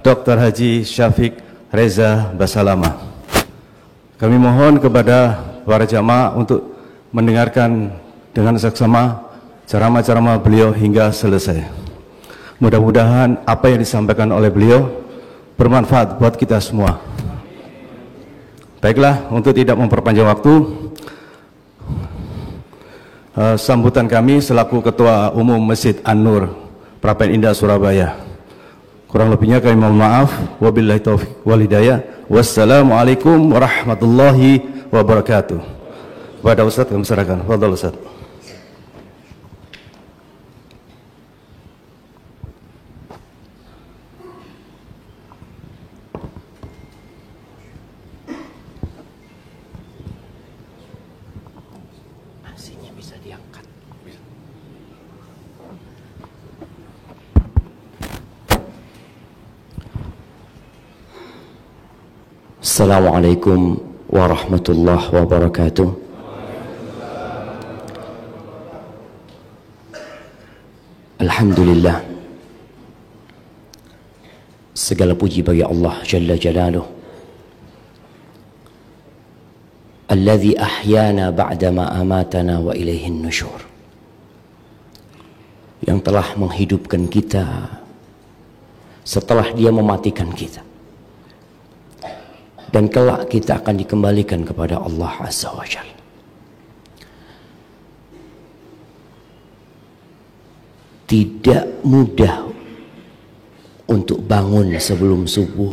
Dr. Haji Syafiq Reza Basalama. Kami mohon kepada para jamaah untuk mendengarkan dengan seksama ceramah-ceramah beliau hingga selesai. Mudah-mudahan apa yang disampaikan oleh beliau bermanfaat buat kita semua. Baiklah, untuk tidak memperpanjang waktu, sambutan kami selaku Ketua Umum Masjid An-Nur Prapen Indah Surabaya. Kurang lebihnya kami mohon maaf. Wabillahi taufiq wal hidayah. Wassalamualaikum warahmatullahi wabarakatuh. Kepada Ustaz kami serahkan. Fadhal Ustaz. Assalamualaikum warahmatullahi wabarakatuh. Alhamdulillah, segala puji bagi Allah Jalla Jalaluh, alladzi ahyana ba'dama amatana wa ilaihin nusyur, yang telah menghidupkan kita setelah Dia mematikan kita. Dan kelak kita akan dikembalikan kepada Allah Azza wa Jalla. Tidak mudah untuk bangun sebelum subuh,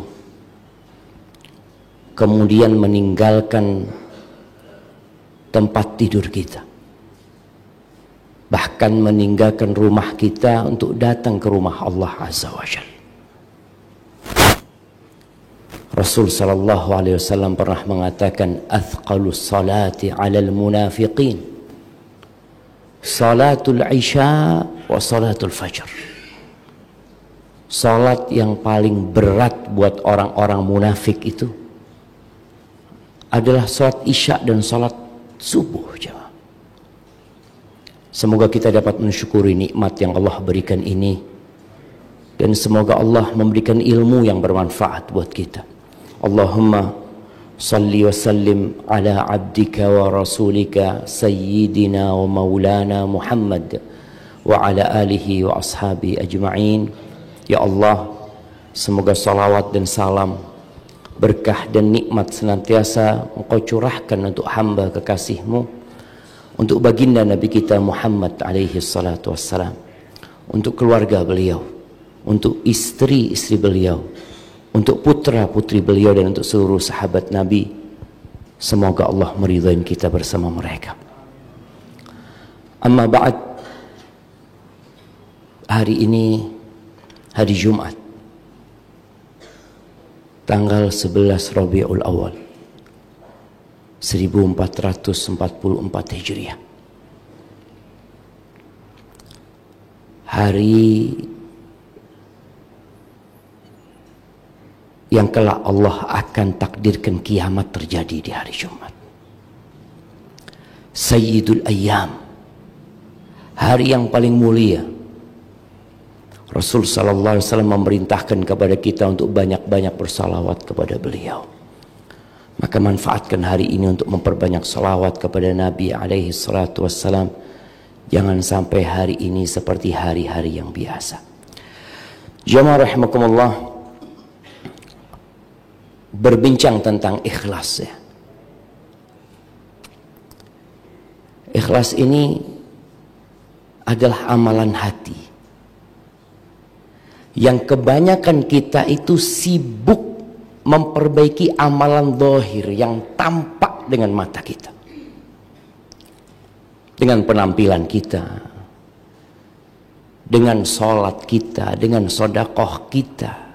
kemudian meninggalkan tempat tidur kita, bahkan meninggalkan rumah kita untuk datang ke rumah Allah Azza wa Jalla. Rasul sallallahu alaihi wasallam pernah mengatakan, athqalus salati 'alal munafiqin salatul isya wa salatul fajr. Salat yang paling berat buat orang-orang munafik itu adalah salat isya dan salat subuh. Semoga kita dapat mensyukuri nikmat yang Allah berikan ini, dan semoga Allah memberikan ilmu yang bermanfaat buat kita. Allahumma salli wa sallim ala abdika wa rasulika sayyidina wa maulana Muhammad wa ala alihi wa ashabi ajma'in. Ya Allah, semoga salawat dan salam, berkah dan nikmat senantiasa Engkau curahkan untuk hamba kekasih-Mu, untuk baginda Nabi kita Muhammad alaihi salatu wassalam, untuk keluarga beliau, untuk istri-istri beliau, untuk putra-putri beliau, dan untuk seluruh sahabat Nabi. Semoga Allah meridhai kita bersama mereka. Amma ba'd, hari ini hari Jumat, tanggal 11 Rabiul Awal 1444 Hijriah. Hari yang kelak Allah akan takdirkan kiamat terjadi di hari Jumat. Sayyidul Ayyam, hari yang paling mulia. Rasul sallallahu alaihi wasallam memerintahkan kepada kita untuk banyak-banyak bersalawat kepada beliau. Maka manfaatkan hari ini untuk memperbanyak salawat kepada Nabi alaihi salatu wassalam. Jangan sampai hari ini seperti hari-hari yang biasa. Jamaah rahimakumullah, berbincang tentang ikhlas ya. Ikhlas ini adalah amalan hati yang kebanyakan kita itu sibuk memperbaiki amalan zahir yang tampak dengan mata kita, dengan penampilan kita, dengan sholat kita, dengan sedekah kita.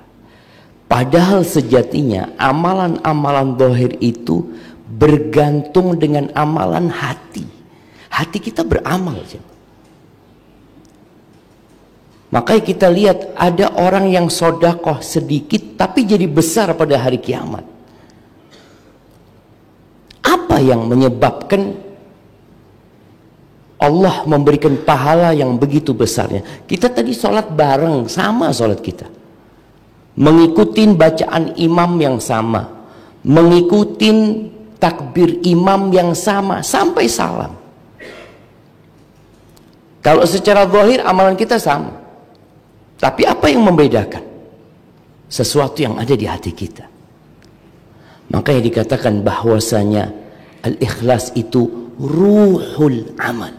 Padahal sejatinya amalan-amalan zahir itu bergantung dengan amalan hati. Hati kita beramal. Makanya kita lihat ada orang yang sedekah sedikit tapi jadi besar pada hari kiamat. Apa yang menyebabkan Allah memberikan pahala yang begitu besarnya? Kita tadi sholat bareng, sama sholat kita. mengikuti bacaan imam yang sama, mengikuti takbir imam yang sama sampai salam. Kalau secara zahir amalan kita sama, tapi apa yang membedakan? Sesuatu yang ada di hati kita. Makanya dikatakan bahwasanya al-ikhlas itu ruhul amal.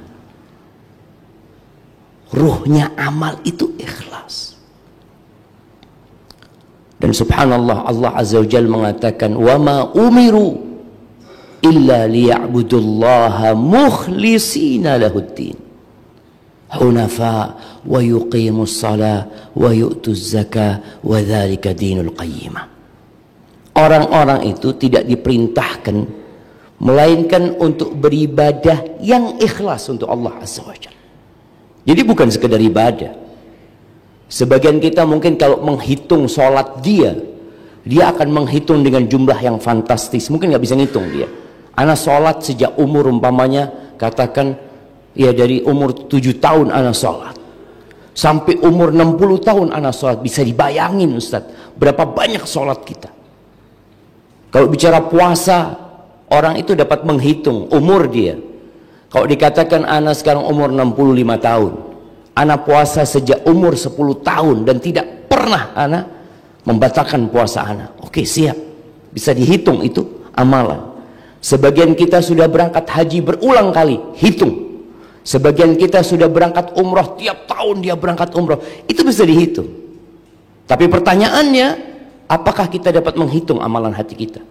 Ruhnya amal itu ikhlas. Dan subhanallah, Allah Azza wa Jalla mengatakan, wa ma umiru illa liya'budullaha mukhlisina lahuddin hunafa wa yuqimus salah wa yu'tuz zakah wa dzalika dinul qayyimah. Orang-orang itu tidak diperintahkan melainkan untuk beribadah yang ikhlas untuk Allah Azza wa Jalla. Jadi bukan sekedar ibadah. Sebagian kita mungkin kalau menghitung sholat dia akan menghitung dengan jumlah yang fantastis. Mungkin nggak bisa ngitung dia. Ana sholat sejak umur umpamanya katakan ya dari umur 7 tahun ana sholat. Sampai umur 60 tahun ana sholat. Bisa dibayangin Ustaz berapa banyak sholat kita. Kalau bicara puasa, orang itu dapat menghitung umur dia. Kalau dikatakan ana sekarang umur 65 tahun, ana puasa sejak umur 10 tahun dan tidak pernah ana membatalkan puasa ana. Oke, siap. Bisa dihitung itu amalan. Sebagian kita sudah berangkat haji berulang kali, hitung. Sebagian kita sudah berangkat umroh, tiap tahun dia berangkat umroh. Itu bisa dihitung. Tapi pertanyaannya, apakah kita dapat menghitung amalan hati kita?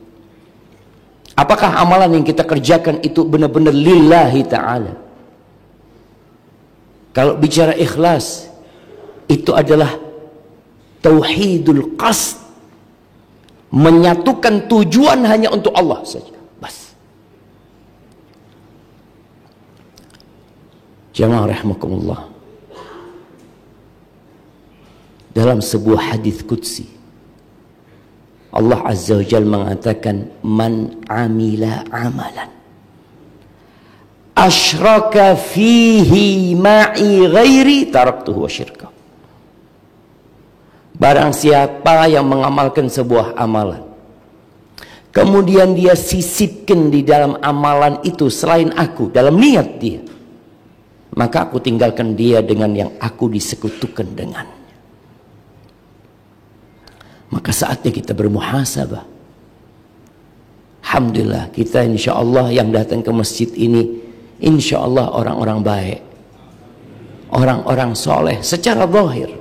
Apakah amalan yang kita kerjakan itu benar-benar lillahi ta'ala? Kalau bicara ikhlas, itu adalah tauhidul qasd, menyatukan tujuan hanya untuk Allah saja. Bas. Jamaah rahimakumullah. Dalam sebuah hadis qudsi, Allah Azza wa Jalla mengatakan, man amila amalan asyraka fihi ma'i ghairi taraktuhu wa syirka. Barang siapa yang mengamalkan sebuah amalan, kemudian dia sisipkan di dalam amalan itu selain aku, dalam niat dia, maka aku tinggalkan dia dengan yang aku disekutukan dengan. Maka saatnya kita bermuhasabah. Alhamdulillah kita insya Allah yang datang ke masjid ini insya Allah orang-orang baik, orang-orang soleh secara zahir.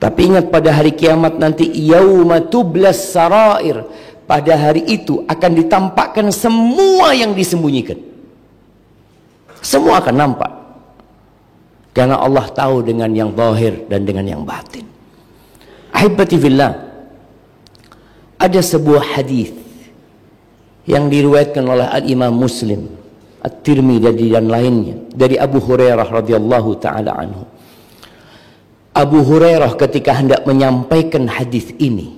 Tapi ingat pada hari kiamat nanti, yauma tublas sarair, pada hari itu akan ditampakkan semua yang disembunyikan. Semua akan nampak. Karena Allah tahu dengan yang zahir dan dengan yang batin. Ahibati fillah, ada sebuah hadis yang diriwayatkan oleh Al-Imam Muslim, At-Tirmidzi dan lainnya dari Abu Hurairah radhiyallahu taala anhu. Abu Hurairah ketika hendak menyampaikan hadis ini,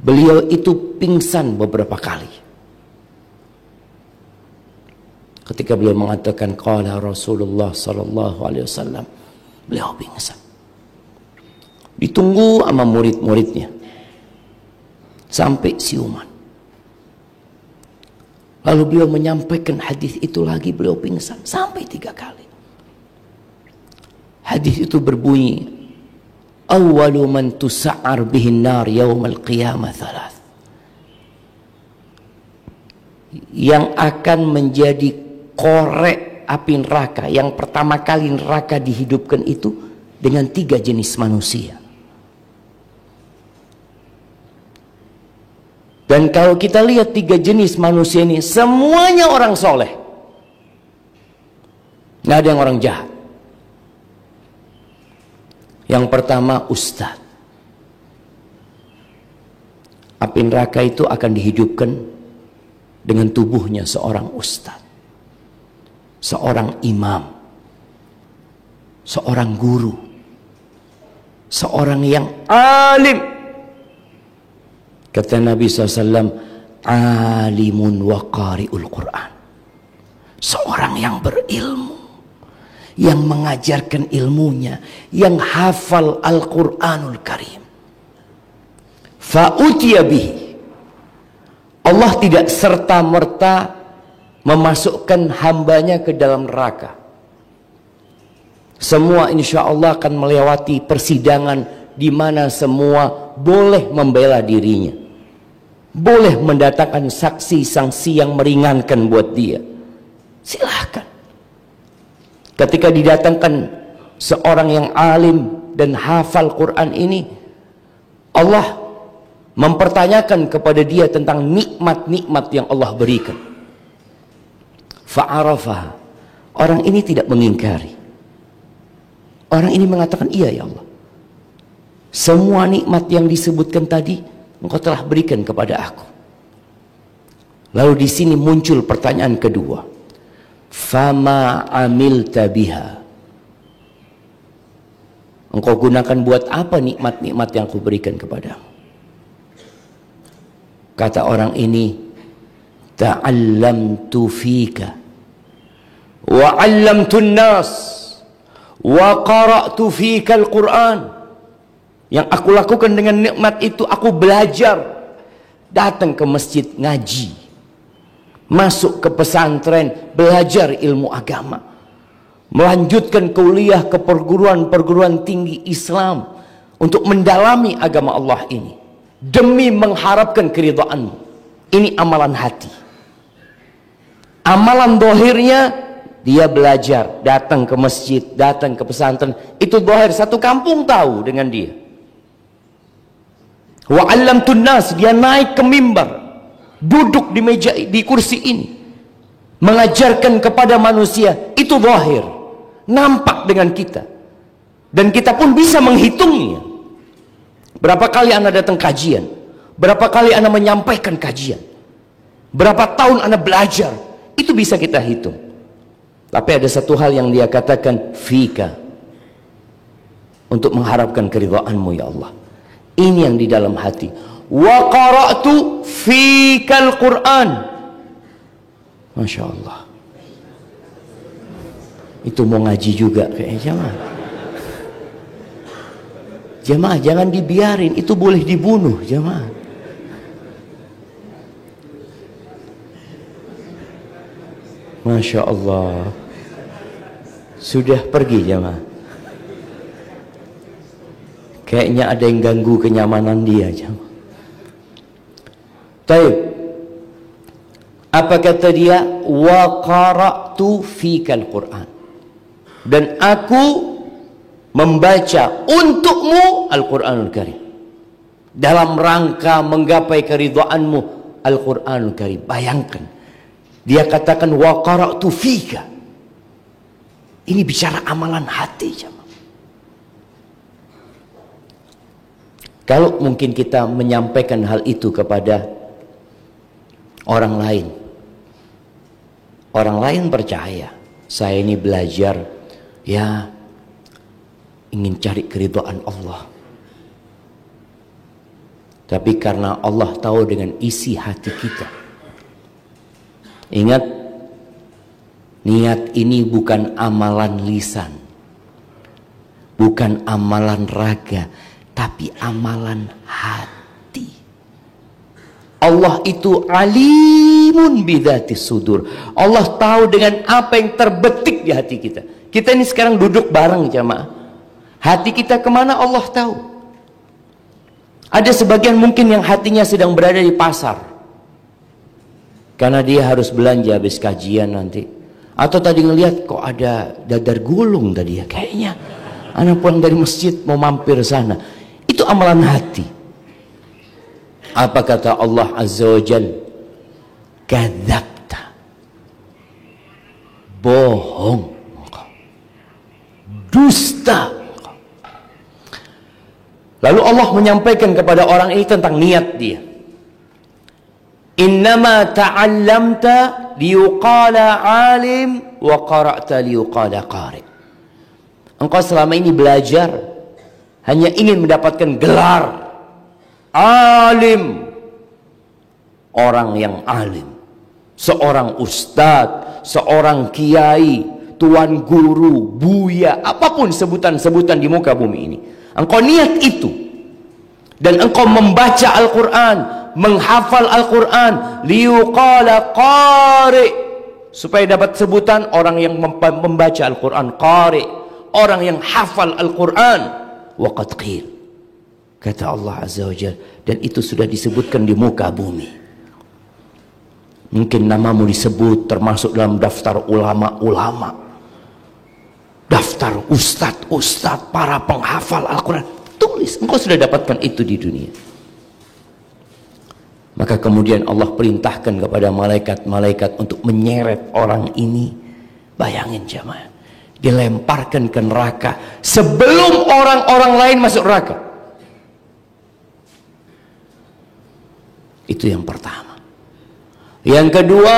beliau itu pingsan beberapa kali. Ketika beliau mengatakan qala Rasulullah sallallahu alaihi wasallam, beliau pingsan. Ditunggu sama murid-muridnya sampai siuman. Lalu beliau menyampaikan hadis itu lagi, beliau pingsan sampai 3 kali. Hadis itu berbunyi, awwalu man tusa'ar bihin nar yaumal qiyamah 3. Yang akan menjadi korek api neraka, yang pertama kali neraka dihidupkan itu dengan 3 jenis manusia. Dan kalau kita lihat 3 jenis manusia ini, semuanya orang soleh. Nggak ada yang orang jahat. Yang pertama ustadz. Api neraka itu akan dihidupkan dengan tubuhnya seorang ustadz, seorang imam, seorang guru, seorang yang alim. Kata Nabi SAW, alimun wa qari'ul Quran. Seorang yang berilmu, yang mengajarkan ilmunya, yang hafal Al-Quranul Karim. Fa'utiya bihi. Allah tidak serta-merta memasukkan hambanya ke dalam neraka. Semua insya Allah akan melewati persidangan di mana semua boleh membela dirinya, boleh mendatangkan saksi-saksi yang meringankan buat dia. Silahkan. Ketika didatangkan seorang yang alim dan hafal Quran ini, Allah mempertanyakan kepada dia tentang nikmat-nikmat yang Allah berikan. Fa'arafah. Orang ini tidak mengingkari. Orang ini mengatakan, iya ya Allah, semua nikmat yang disebutkan tadi Engkau telah berikan kepada aku. Lalu di sini muncul pertanyaan kedua. Fama amilta biha. Engkau gunakan buat apa nikmat-nikmat yang aku berikan kepadamu? Kata orang ini, ta'allamtu fika wa 'allamtun nas wa qara'tu fika al-Quran. Yang aku lakukan dengan nikmat itu, aku belajar, datang ke masjid ngaji, masuk ke pesantren belajar ilmu agama, melanjutkan kuliah ke perguruan-perguruan tinggi Islam untuk mendalami agama Allah ini demi mengharapkan keridhaanmu. Ini amalan hati. Amalan dohirnya, dia belajar, datang ke masjid, datang ke pesantren, itu dohir, satu kampung tahu dengan dia. Wa 'allamtun nas, dia naik ke mimbar, duduk di meja, di kursi ini, mengajarkan kepada manusia, itu zahir, nampak dengan kita, dan kita pun bisa menghitungnya. Berapa kali Anda datang kajian, berapa kali Anda menyampaikan kajian, berapa tahun Anda belajar, itu bisa kita hitung. Tapi ada satu hal yang dia katakan, fika, untuk mengharapkan keridhaanmu ya Allah. Ini yang di dalam hati. Wa qara'tu fikal Quran. Masya Allah. Itu mau ngaji juga kayaknya. Jamaah jangan dibiarin, itu boleh dibunuh jamaah. Masya Allah. Sudah pergi jamaah. Kayaknya ada yang ganggu kenyamanan dia. Taib. Apa kata dia? Wa qara'tu fikal Quran. Dan aku membaca untukmu Al-Quranul Karim, dalam rangka menggapai keridhaanmu Al-Quranul Karim. Bayangkan, dia katakan wa qara'tu fika. Ini bicara amalan hati jemaah. Kalau mungkin kita menyampaikan hal itu kepada orang lain, orang lain percaya, saya ini belajar, ya ingin cari keridhaan Allah. Tapi karena Allah tahu dengan isi hati kita. Ingat, niat ini bukan amalan lisan, bukan amalan raga, tapi amalan hati. Allah itu alimun bidzatis sudur. Allah tahu dengan apa yang terbetik di hati kita. Kita ini sekarang duduk bareng jamaah. Hati kita kemana Allah tahu. Ada sebagian mungkin yang hatinya sedang berada di pasar, karena dia harus belanja habis kajian nanti. Atau tadi ngelihat kok ada dadar gulung tadi ya, kayaknya anak pulang dari masjid mau mampir sana. Itu amalan hati. Apa kata Allah Azza wa Jal? Kadzabta. Bohong. Dusta. Lalu Allah menyampaikan kepada orang ini tentang niat dia. Innama ta'allamta liyuqala alim wa qara'ta liyuqala qari. Engkau selama ini belajar hanya ingin mendapatkan gelar alim, orang yang alim, seorang ustadz, seorang kiai, tuan guru, buya, apapun sebutan-sebutan di muka bumi ini. Engkau niat itu, dan engkau membaca Al-Quran, menghafal Al-Quran, liyuqala qari, supaya dapat sebutan orang yang membaca Al-Quran, qari, orang yang hafal Al-Quran. Waqad qil, kata Allah Azza wa Jalla, dan itu sudah disebutkan di muka bumi. Mungkin namamu disebut termasuk dalam daftar ulama-ulama, daftar ustadz-ustadz, para penghafal Al-Quran. Tulis, engkau sudah dapatkan itu di dunia. Maka kemudian Allah perintahkan kepada malaikat-malaikat untuk menyeret orang ini. Bayangin jamaah, dilemparkan ke neraka sebelum orang-orang lain masuk neraka. Itu yang pertama. Yang kedua,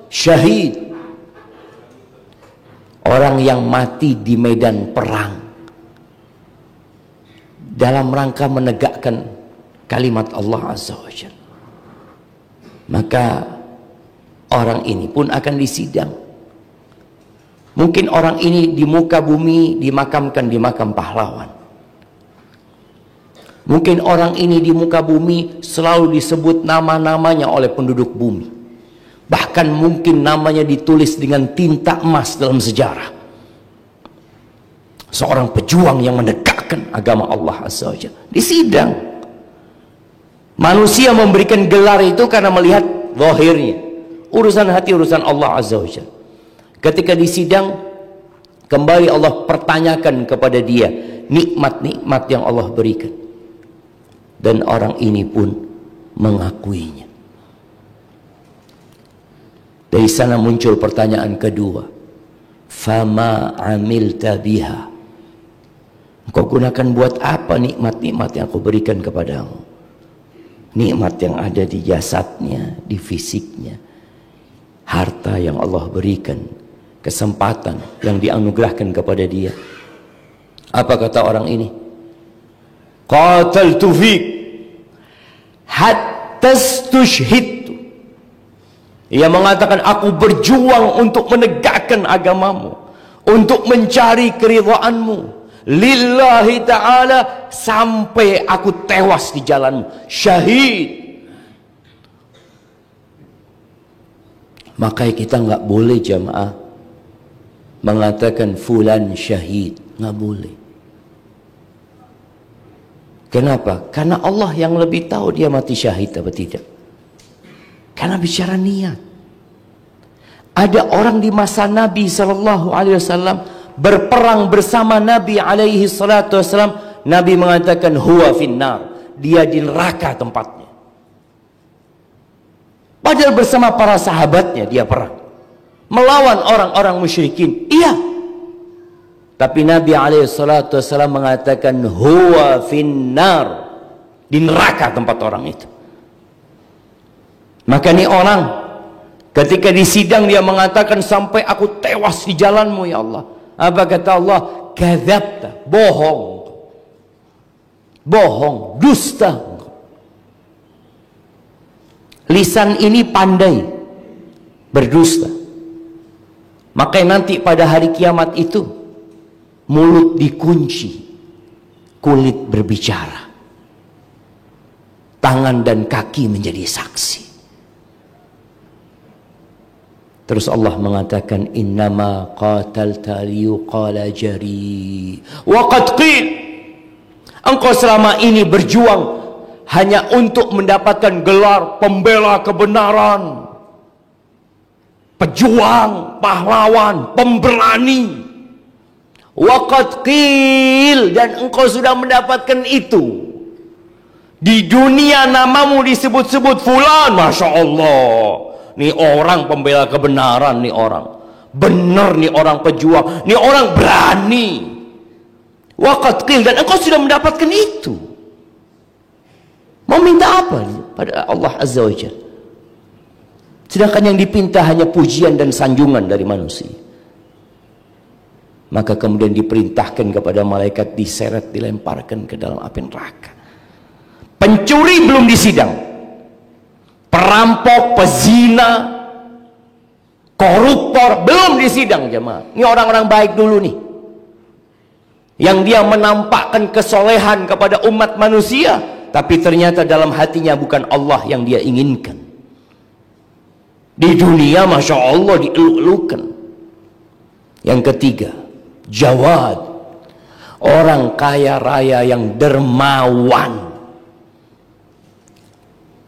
syahid, orang yang mati di medan perang dalam rangka menegakkan kalimat Allah Azza wa Jalla. Maka orang ini pun akan disidang. Mungkin orang ini di muka bumi dimakamkan di makam pahlawan. Mungkin orang ini di muka bumi selalu disebut nama-namanya oleh penduduk bumi. Bahkan mungkin namanya ditulis dengan tinta emas dalam sejarah. Seorang pejuang yang menegakkan agama Allah Azza wa Jalla. Disidang. Manusia memberikan gelar itu karena melihat zahirnya. Urusan hati, urusan Allah Azza wa Jalla. Ketika disidang, kembali Allah pertanyakan kepada dia nikmat-nikmat yang Allah berikan. Dan orang ini pun mengakuinya. Dari sana muncul pertanyaan kedua. Fama amilta biha. Engkau gunakan buat apa nikmat-nikmat yang aku berikan kepadamu? Nikmat yang ada di jasadnya, di fisiknya. Harta yang Allah berikan. Kesempatan yang dianugerahkan kepada dia. Apa kata orang ini? Qataltu fik hatta stushhidtu. Ia mengatakan, aku berjuang untuk menegakkan agamamu, untuk mencari keridhaanmu, lillahi ta'ala, sampai aku tewas di jalanmu, syahid. Maka kita nggak boleh jamaah mengatakan fulan syahid, nggak boleh. Kenapa? Karena Allah yang lebih tahu dia mati syahid atau tidak. Karena bicara niat. Ada orang di masa Nabi SAW berperang bersama Nabi SAW. Nabi mengatakan huwa finnar, dia di neraka tempatnya. Padahal bersama para sahabatnya dia perang melawan orang-orang musyrikin. Iya. Tapi Nabi SAW mengatakan huwa finnar, di neraka tempat orang itu. Maka ini orang ketika disidang dia mengatakan, sampai aku tewas di jalanmu ya Allah. Apa kata Allah? Kadzabta, bohong. Bohong, dusta. Lisan ini pandai berdusta. Maka nanti pada hari kiamat itu mulut dikunci, kulit berbicara, tangan dan kaki menjadi saksi. Terus Allah mengatakan, innama qatalta liyuqala jari wa qad qil. Engkau selama ini berjuang hanya untuk mendapatkan gelar pembela kebenaran, pejuang, pahlawan, pemberani. Wa qad qil, dan engkau sudah mendapatkan itu. Di dunia namamu disebut-sebut fulan, Masya Allah. Nih orang pembela kebenaran, nih orang benar, nih orang pejuang, nih orang berani. Waqad qil, dan engkau sudah mendapatkan itu. Mau minta apa pada Allah Azza wa Jalla? Sedangkan yang dipinta hanya pujian dan sanjungan dari manusia. Maka kemudian diperintahkan kepada malaikat, diseret, dilemparkan ke dalam api neraka. Pencuri belum disidang, perampok, pezina, koruptor, belum disidang jemaah. Ini orang-orang baik dulu nih, yang dia menampakkan kesolehan kepada umat manusia, tapi ternyata dalam hatinya bukan Allah yang dia inginkan. Di dunia Masya Allah dieluk-elukan. Yang ketiga, Jawad, orang kaya raya yang dermawan.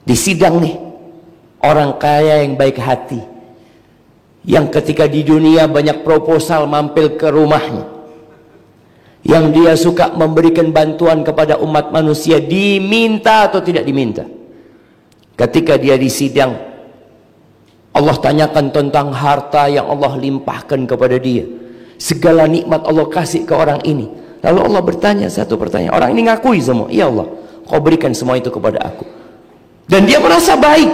Di sidang nih, orang kaya yang baik hati, yang ketika di dunia banyak proposal mampir ke rumahnya, yang dia suka memberikan bantuan kepada umat manusia, diminta atau tidak diminta. Ketika dia di sidang, Allah tanyakan tentang harta yang Allah limpahkan kepada dia. Segala nikmat Allah kasih ke orang ini. Lalu Allah bertanya satu pertanyaan. Orang ini ngakui semua, ya Allah, kau berikan semua itu kepada aku. Dan dia merasa baik.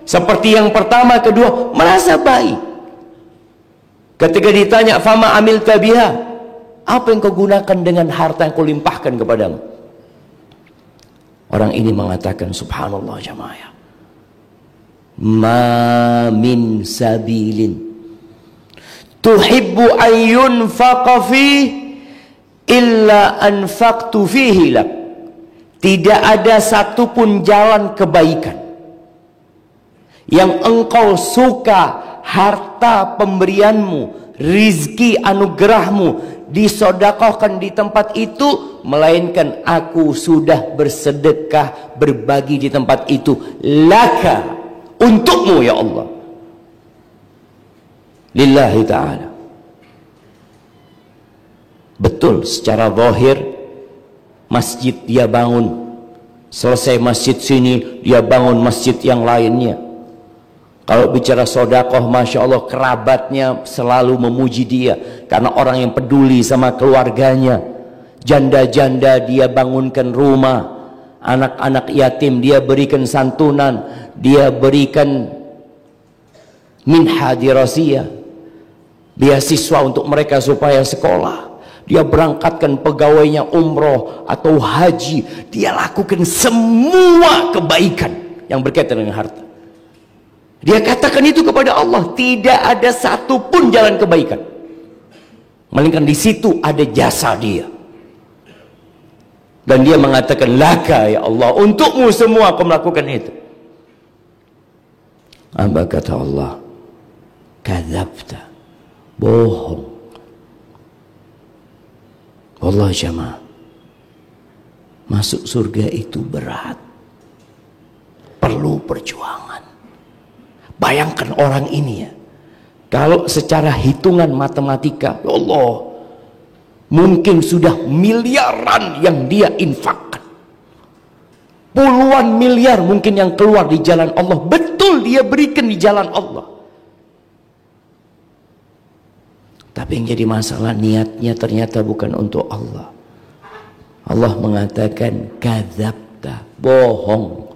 Seperti yang pertama, kedua, merasa baik. Ketika ditanya, fama amil tabiha, apa yang kau gunakan dengan harta yang kau limpahkan kepadamu? Orang ini mengatakan, subhanallah jamaah, ma min sabilin tuhibbu an yunfaqa fih illa anfaqtu fihi lak. Tidak ada satupun jalan kebaikan yang engkau suka harta pemberianmu, rizki anugerahmu disodakohkan di tempat itu, melainkan aku sudah bersedekah, berbagi di tempat itu, laka, untukmu ya Allah, lillahi ta'ala. Betul, secara zahir masjid dia bangun, selesai masjid sini dia bangun masjid yang lainnya. Kalau bicara sodakoh, Masya Allah, kerabatnya selalu memuji dia karena orang yang peduli sama keluarganya. Janda-janda dia bangunkan rumah, anak-anak yatim dia berikan santunan, dia berikan minha dirasiyah, beasiswa untuk mereka supaya sekolah. Dia berangkatkan pegawainya umroh atau haji. Dia lakukan semua kebaikan yang berkaitan dengan harta. Dia katakan itu kepada Allah, tidak ada satupun jalan kebaikan, melainkan di situ ada jasa dia. Dan dia mengatakan, laka ya Allah, untukmu semua aku melakukan itu. Apa kata Allah? Kadzabta, bohong. Allah jamaah, masuk surga itu berat, perlu perjuangan. Bayangkan orang ini ya, kalau secara hitungan matematika, ya Allah, mungkin sudah miliaran yang dia infakkan, puluhan miliar mungkin yang keluar di jalan Allah, betul dia berikan di jalan Allah. Tapi yang jadi masalah, niatnya ternyata bukan untuk Allah. Allah mengatakan kadzabta, bohong.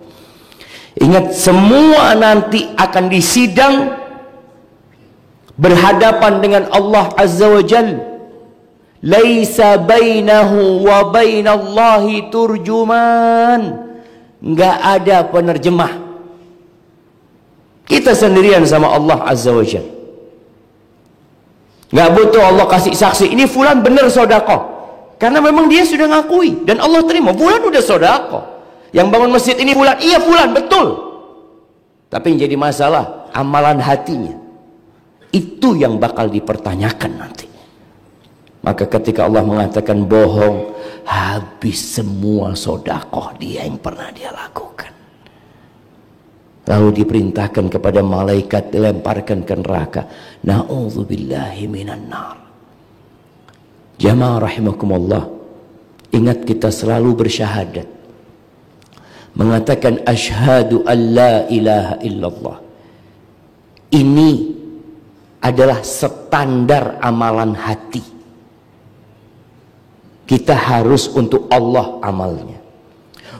Ingat, semua nanti akan disidang berhadapan dengan Allah Azza wa Jalla. Laisa bainahu wa bainallahi turjuman. Enggak ada penerjemah. Kita sendirian sama Allah Azza wa Jalla. Nggak butuh Allah kasih saksi, ini fulan benar sodako, karena memang dia sudah ngakui dan Allah terima, fulan udah sodako. Yang bangun masjid ini fulan, iya fulan, betul. Tapi yang jadi masalah, amalan hatinya, itu yang bakal dipertanyakan nanti. Maka ketika Allah mengatakan bohong, habis semua sodakoh dia yang pernah dia lakukan. Lalu diperintahkan kepada malaikat, dilemparkan ke neraka. Na'udzubillahi minan nar. Jamaah rahimakumullah, ingat kita selalu bersyahadat, mengatakan asyhadu an la ilaha illallah. Ini adalah standar amalan hati. Kita harus untuk Allah amalnya.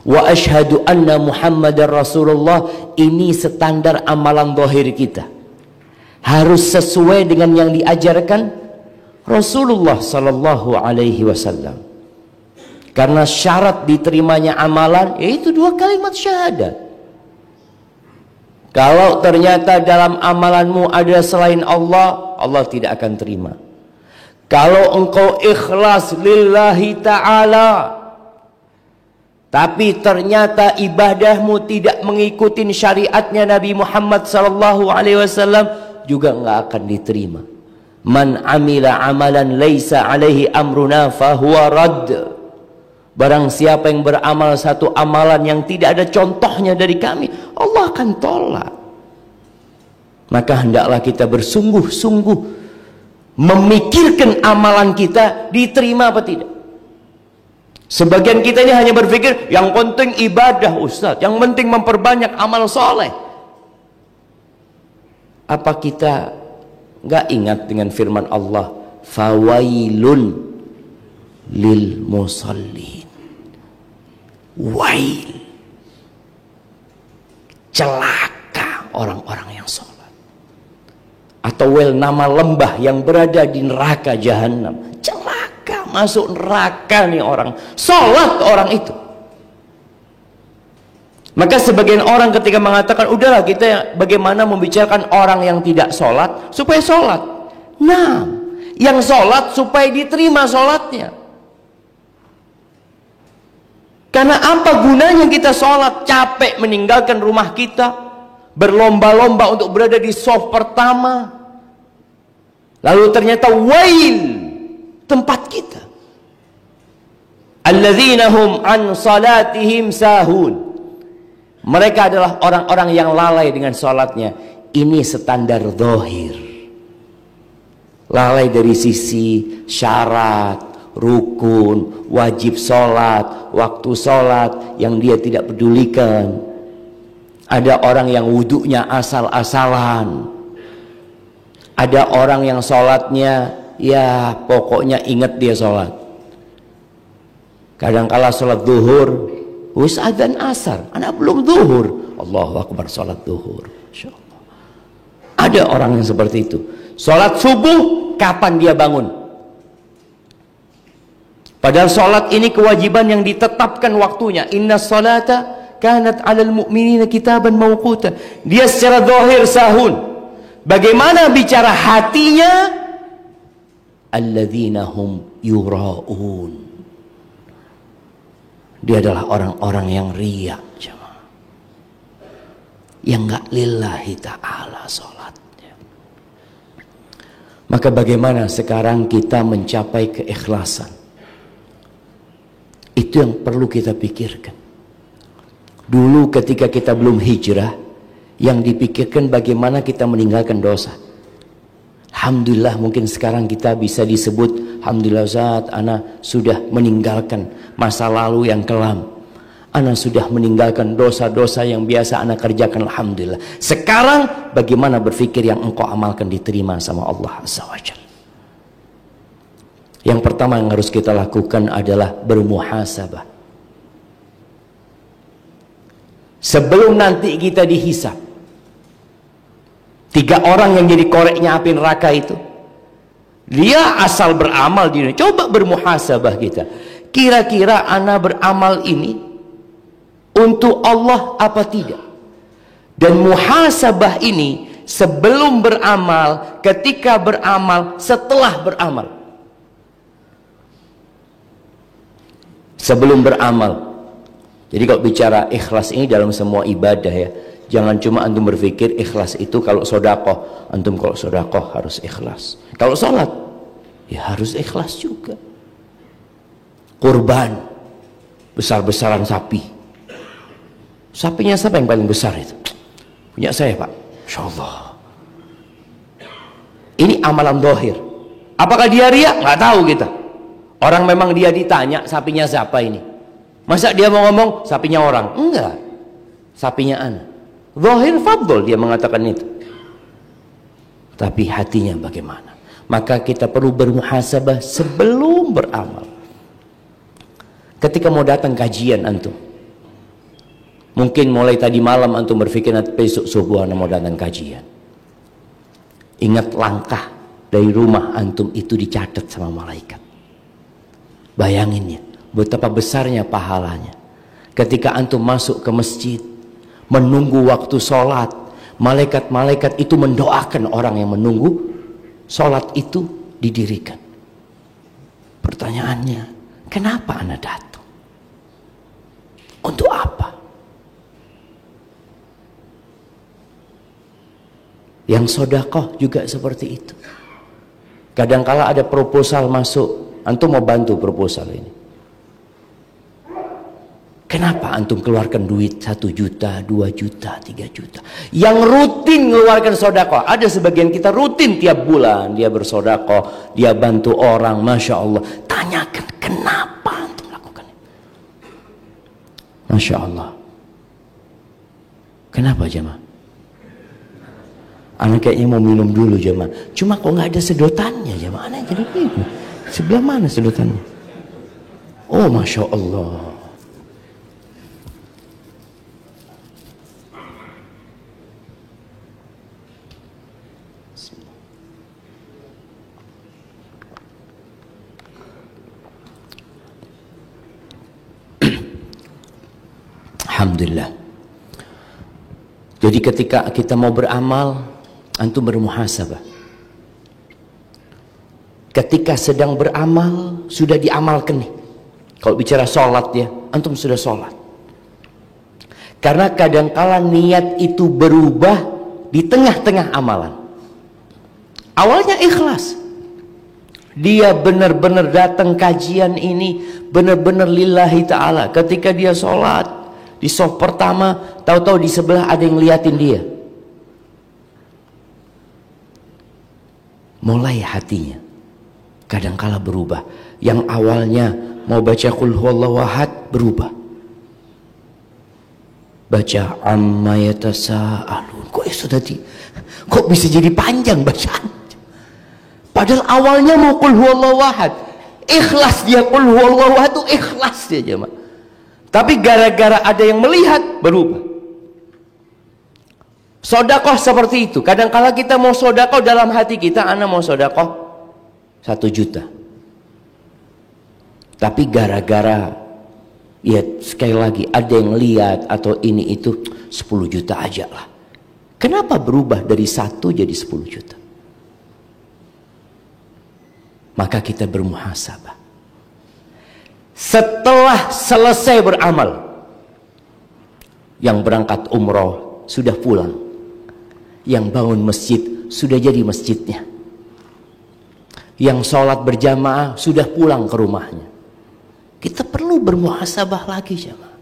Wa asyhadu anna Muhammadar Rasulullah, ini standar amalan zahir kita. Harus sesuai dengan yang diajarkan Rasulullah sallallahu alaihi wasallam. Karena syarat diterimanya amalan yaitu 2 kalimat syahadat. Kalau ternyata dalam amalanmu ada selain Allah, Allah tidak akan terima. Kalau engkau ikhlas lillahi ta'ala, tapi ternyata ibadahmu tidak mengikuti syariatnya Nabi Muhammad SAW, juga nggak akan diterima. Man amila amalan laisa alaihi amruna fahuwa radd. Barang siapa yang beramal satu amalan yang tidak ada contohnya dari kami, Allah akan tolak. Maka hendaklah kita bersungguh-sungguh memikirkan amalan kita diterima apa tidak. Sebagian kita ini hanya berpikir yang penting ibadah Ustaz, yang penting memperbanyak amal soleh. Apa kita nggak ingat dengan firman Allah, fawailun lil musallin, wail, celaka orang-orang yang sholat. Atau wail, nama lembah yang berada di neraka jahanam, celaka, masuk neraka nih orang sholat orang itu. Maka sebagian orang ketika mengatakan, udahlah kita bagaimana membicarakan orang yang tidak sholat supaya sholat. Nah, yang sholat supaya diterima sholatnya. Karena apa gunanya kita sholat, capek meninggalkan rumah kita, berlomba-lomba untuk berada di shaf pertama, lalu ternyata wail tempat kita. Alladzina hum an salatihim sahun. Mereka adalah orang-orang yang lalai dengan sholatnya. Ini standar zahir. Lalai dari sisi syarat, rukun, wajib sholat, waktu sholat yang dia tidak pedulikan. Ada orang yang wudhunya asal-asalan. Ada orang yang sholatnya ya pokoknya ingat dia sholat. Kadang-kala sholat zuhur, wis adzan asar, anak belum zuhur, Allahu Akbar, sholat zuhur. Insyaallah. Ada orang yang seperti itu. Sholat subuh, kapan dia bangun? Padahal sholat ini kewajiban yang ditetapkan waktunya. Inna sholata kanat 'alal mu'minina kitaban mawquta. Dia secara zahir sahun. Bagaimana bicara hatinya? Alladzina hum yura'un. Dia adalah orang-orang yang riya, jemaah. Yang enggak lillahi ta'ala sholatnya. Maka bagaimana sekarang kita mencapai keikhlasan? Itu yang perlu kita pikirkan. Dulu ketika kita belum hijrah, yang dipikirkan bagaimana kita meninggalkan dosa. Alhamdulillah mungkin sekarang kita bisa disebut, alhamdulillah Ustaz, ana sudah meninggalkan masa lalu yang kelam. Ana sudah meninggalkan dosa-dosa yang biasa ana kerjakan, alhamdulillah. Sekarang bagaimana berpikir yang engkau amalkan diterima sama Allah Azza wa Jalla. Yang pertama yang harus kita lakukan adalah bermuhasabah. Sebelum nanti kita dihisab. 3 orang yang jadi koreknya api neraka itu, dia asal beramal di dunia. Coba bermuhasabah kita. Kira-kira ana beramal ini untuk Allah apa tidak? Dan muhasabah ini sebelum beramal, ketika beramal, setelah beramal. Sebelum beramal. Jadi kalau bicara ikhlas ini dalam semua ibadah ya, jangan cuma antum berpikir ikhlas itu kalau sodakoh. Antum kalau sodakoh harus ikhlas. Kalau sholat, ya harus ikhlas juga. Kurban, besar-besaran sapi. Sapinya siapa yang paling besar itu? Punya saya Pak. Insyaallah. Ini amalan dohir. Apakah dia riya? Nggak tahu kita. Orang memang dia ditanya sapinya siapa ini. Masa dia mau ngomong sapinya orang? Enggak. Sapinya anak. Zahir fadl dia mengatakan itu. Tapi hatinya bagaimana? Maka kita perlu bermuhasabah sebelum beramal. Ketika mau datang kajian antum, mungkin mulai tadi malam antum berpikir nanti besok subuh anda mau datang kajian. Ingat langkah dari rumah antum itu dicatat sama malaikat. Bayangin ya, betapa besarnya pahalanya. Ketika antum masuk ke masjid, menunggu waktu sholat, Malaikat-malaikat itu mendoakan orang yang menunggu sholat itu didirikan. Pertanyaannya, kenapa Anda datang? Untuk apa? Yang sedekah juga seperti itu. Kadangkala ada proposal masuk, antum mau bantu proposal ini. Kenapa antum keluarkan duit 1 juta, 2 juta, 3 juta? Yang rutin mengeluarkan sedekah. Ada sebagian kita rutin tiap bulan dia bersedekah, dia bantu orang, Masya Allah. Tanyakan kenapa antum lakukan itu? Masya Allah. Kenapa jemaah? Anak kayaknya mau minum dulu jemaah. Cuma kok nggak ada sedotannya jemaah. Anak jadi bingung. Sebelah mana sedotannya? Oh Masya Allah. Alhamdulillah. Jadi ketika kita mau beramal, antum bermuhasabah. Ketika sedang beramal, sudah diamalkan nih. Kalau bicara sholat ya, antum sudah sholat. Karena kadangkala niat itu berubah di tengah-tengah amalan. Awalnya ikhlas. Dia benar-benar datang kajian ini, benar-benar lillahi ta'ala. Ketika dia sholat, di soft pertama, tahu-tahu di sebelah ada yang liatin dia. Mulai hatinya kadangkala berubah. Yang awalnya mau baca qul huwallahu ahad berubah. Baca amma yatasaalun. Kok bisa jadi panjang bacaan? Padahal awalnya mau qul huwallahu ahad. Ikhlas dia qul huwallahu ahad itu ikhlas dia jemaah. Tapi gara-gara ada yang melihat berubah. Sedekah seperti itu. Kadang-kala kita mau sedekah dalam hati kita, ana mau sedekah 1 juta. Tapi gara-gara ya sekali lagi ada yang lihat atau ini itu 10 juta aja lah. Kenapa berubah dari 1 jadi 10 juta? Maka kita bermuhasabah. Setelah selesai beramal, yang berangkat umroh sudah pulang, yang bangun masjid sudah jadi masjidnya, yang sholat berjamaah sudah pulang ke rumahnya. Kita perlu bermuhasabah lagi jemaah.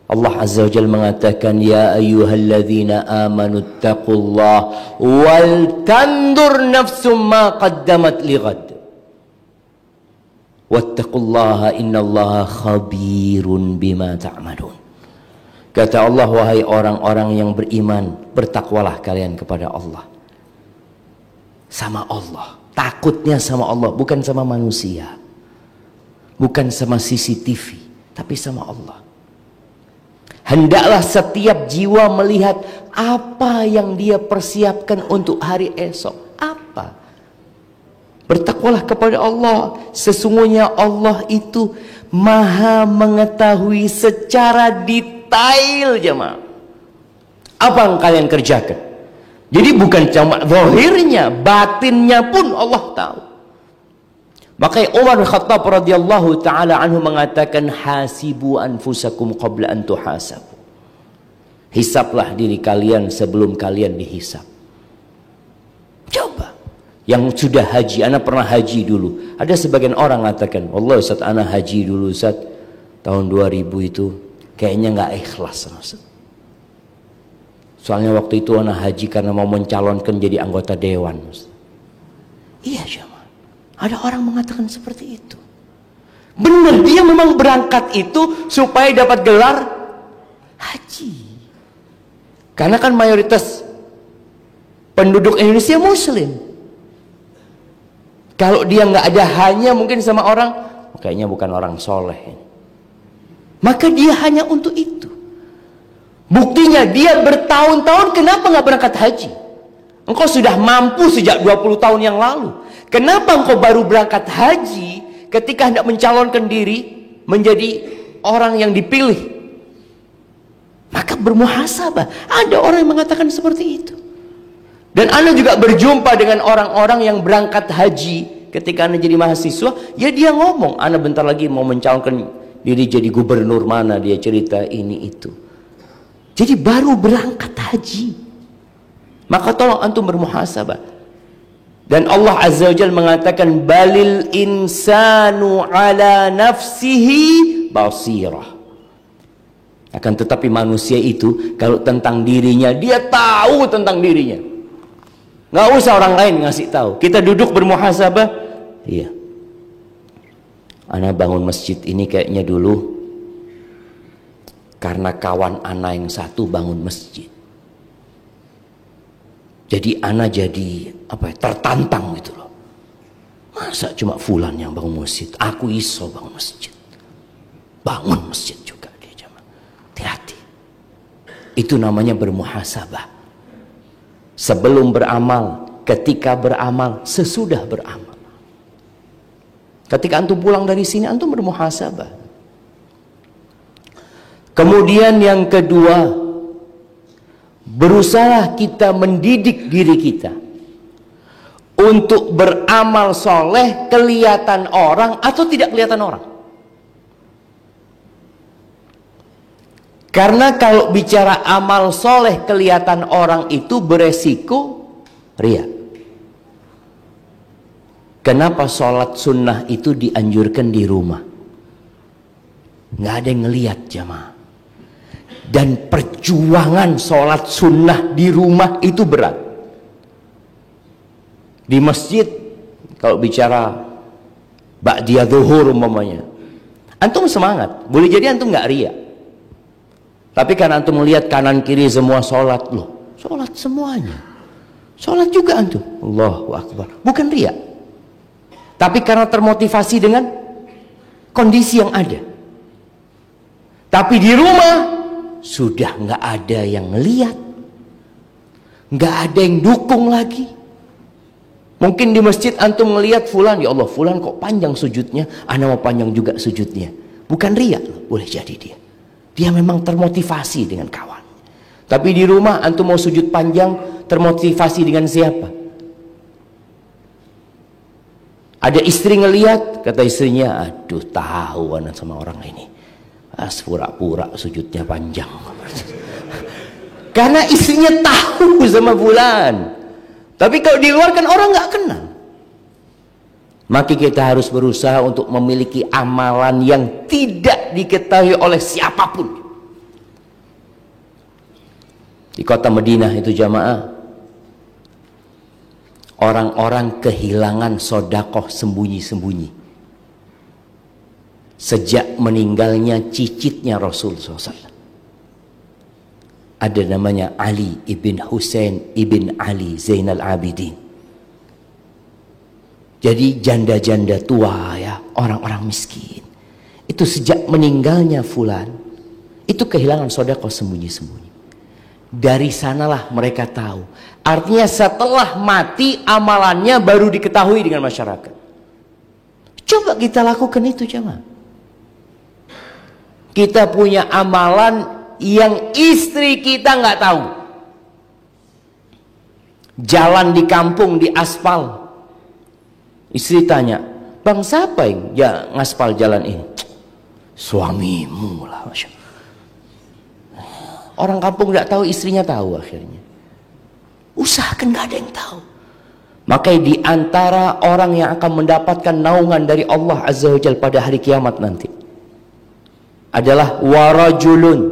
Allah Azza wa Jalla mengatakan, ya ayyuhalladzina amanu taqullaha wal tandur nafsum ma qaddamat lighad. Wattaqullaha innallaha khabirun bima ta'malun. Kata Allah, wahai orang-orang yang beriman, bertakwalah kalian kepada Allah. Sama Allah. Takutnya sama Allah, bukan sama manusia. Bukan sama CCTV, tapi sama Allah. Hendaklah setiap jiwa melihat apa yang dia persiapkan untuk hari esok. Apa? Bertakwalah kepada Allah. Sesungguhnya Allah itu maha mengetahui secara detail jemaah. Apa yang kalian kerjakan? Jadi bukan cuma zahirnya, batinnya pun Allah tahu. Makanya Umar bin Khattab radhiyallahu taala anhu mengatakan, hasibu anfusakum qabla an tuhasabu. Hisablah diri kalian sebelum kalian dihisab. Coba. Yang sudah haji, anak pernah haji dulu. Ada sebagian orang mengatakan, Allah Ustaz, anak haji dulu Ustaz, tahun 2000 itu kayaknya nggak ikhlas Ustaz. Soalnya waktu itu anak haji karena mau mencalonkan jadi anggota dewan Ustaz. Iya jemaah. Ada orang mengatakan seperti itu. Benar, dia memang berangkat itu supaya dapat gelar haji. Karena kan mayoritas penduduk Indonesia Muslim. Kalau dia nggak ada hanya mungkin sama orang, kayaknya bukan orang soleh. Maka dia hanya untuk itu. Buktinya dia bertahun-tahun kenapa nggak berangkat haji? Engkau sudah mampu sejak 20 tahun yang lalu. Kenapa engkau baru berangkat haji ketika hendak mencalonkan diri menjadi orang yang dipilih? Maka Ingat bermuhasabah. Ada orang yang mengatakan seperti itu. Dan Anda juga berjumpa dengan orang-orang yang berangkat haji. Ketika Anda jadi mahasiswa, ya dia ngomong, Anda bentar lagi mau mencalonkan diri jadi gubernur mana, dia cerita ini itu. Jadi baru berangkat haji. Maka tolong antum bermuhasabah. Dan Allah Azza wa Jalla mengatakan, balil insanu ala nafsihi basirah. Akan tetapi manusia itu kalau tentang dirinya, dia tahu tentang dirinya. Nggak usah orang lain ngasih tahu. Kita duduk bermuhasabah. Iya. Ana bangun masjid ini kayaknya dulu karena kawan ana yang satu bangun masjid. Jadi ana jadi tertantang gitu loh. Masa cuma fulan yang bangun masjid? Aku iso bangun masjid. Bangun masjid juga dia jamaah. Hati-hati. Itu namanya bermuhasabah. Sebelum beramal, ketika beramal, sesudah beramal. Ketika antum pulang dari sini, antum bermuhasabah. Kemudian yang kedua, berusaha kita mendidik diri kita untuk beramal soleh kelihatan orang atau tidak kelihatan orang. Karena kalau bicara amal soleh kelihatan orang itu beresiko riya. Kenapa sholat sunnah itu dianjurkan di rumah? Nggak ada yang ngelihat jamaah. Dan perjuangan sholat sunnah di rumah itu berat. Di masjid kalau bicara ba'diyah zuhur umpamanya, antum semangat, boleh jadi antum nggak riya. Tapi karena antum melihat kanan kiri semua sholat, loh, sholat semuanya, sholat juga antum, Allahu Akbar, bukan riya. Tapi karena termotivasi dengan kondisi yang ada. Tapi di rumah sudah nggak ada yang ngelihat, nggak ada yang dukung lagi. Mungkin di masjid antum ngelihat fulan, ya Allah, fulan kok panjang sujudnya, ana mau panjang juga sujudnya. Bukan riya, boleh jadi dia. Dia memang termotivasi dengan kawan. Tapi di rumah antum mau sujud panjang, termotivasi dengan siapa? Ada istri ngelihat, kata istrinya, aduh tahu anak sama orang ini. Pura-pura sujudnya panjang. Karena istrinya tahu sama fulan. Tapi kalau di luar kan orang nggak kenal. Maka kita harus berusaha untuk memiliki amalan yang tidak diketahui oleh siapapun. Di kota Madinah itu jamaah, orang-orang kehilangan sodakoh sembunyi-sembunyi. Sejak meninggalnya cicitnya Rasul SAW. Ada namanya Ali ibn Husain ibn Ali Zainal Abidin. Jadi janda-janda tua ya, orang-orang miskin. Itu sejak meninggalnya fulan, itu kehilangan sedekah sembunyi-sembunyi. Dari sanalah mereka tahu. Artinya setelah mati amalannya baru diketahui dengan masyarakat. Coba kita lakukan itu jemaah. Kita punya amalan yang istri kita nggak tahu. Jalan di kampung di aspal. Istri tanya, bang siapa yang ngaspal jalan ini? Suamimu lah. Masya. Orang kampung nggak tahu, istrinya tahu akhirnya. Usahakan nggak ada yang tahu. Maka di antara orang yang akan mendapatkan naungan dari Allah Azza wa Jalla pada hari kiamat nanti adalah warajulun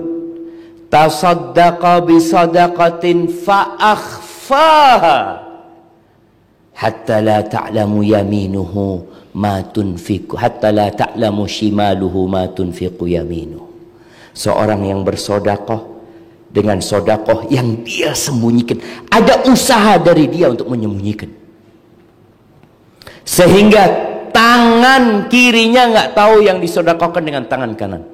tasaddaqa bisadaqatin fa'akhfaha hatta la ta'lamu yaminuhu ma tunfiqu hatta la ta'lamu shimaluhu ma tunfiqu yaminuhu. Seorang yang bersedekah dengan sedekah yang dia sembunyikan, ada usaha dari dia untuk menyembunyikan, sehingga tangan kirinya nggak tahu yang disedekahkan dengan tangan kanan.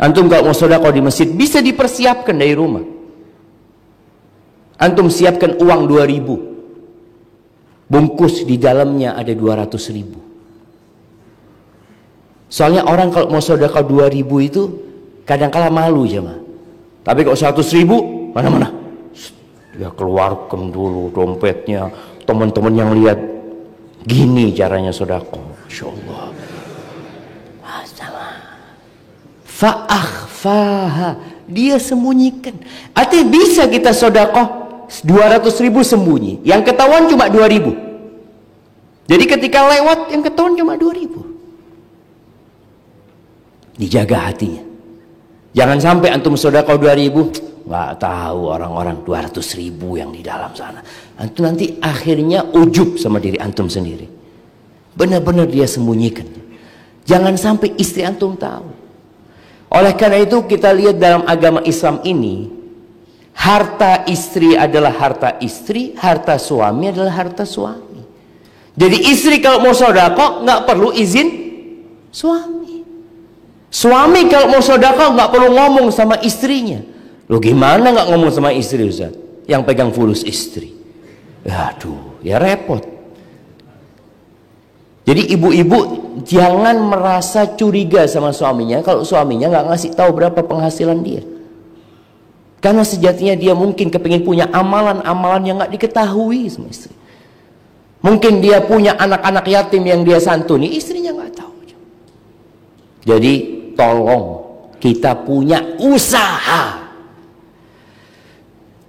Antum kalau mau sedekah di masjid bisa dipersiapkan dari rumah. Antum siapkan uang 2.000, bungkus di dalamnya ada 200.000. Soalnya orang kalau mau sedekah 2.000 itu kadang-kala malu jemaah. Tapi kalau 100.000 mana-mana dia keluarkan dulu dompetnya. Teman-teman yang lihat, gini caranya sedekah. Masya Allah. Fa'akhfaha, dia sembunyikan. Artinya bisa kita sedekah 200.000 sembunyi, yang ketahuan cuma 2.000. Jadi ketika lewat yang ketahuan cuma 2.000. Dijaga hatinya. Jangan sampai antum sedekah 2.000, nggak tahu orang-orang 200.000 yang di dalam sana. Antum nanti akhirnya ujub sama diri antum sendiri. Benar-benar dia sembunyikan. Jangan sampai istri antum tahu. Oleh karena itu kita lihat dalam agama Islam ini, harta istri adalah harta istri, harta suami adalah harta suami. Jadi istri kalau mau sedekah nggak perlu izin suami. Suami kalau mau sedekah nggak perlu ngomong sama istrinya. Loh gimana nggak ngomong sama istri, Ustaz? Yang pegang fulus istri. Aduh, ya repot. Jadi ibu-ibu jangan merasa curiga sama suaminya kalau suaminya nggak ngasih tahu berapa penghasilan dia. Karena sejatinya dia mungkin kepingin punya amalan-amalan yang nggak diketahui sama istri. Mungkin dia punya anak-anak yatim yang dia santuni, istrinya nggak tahu. Jadi tolong kita punya usaha.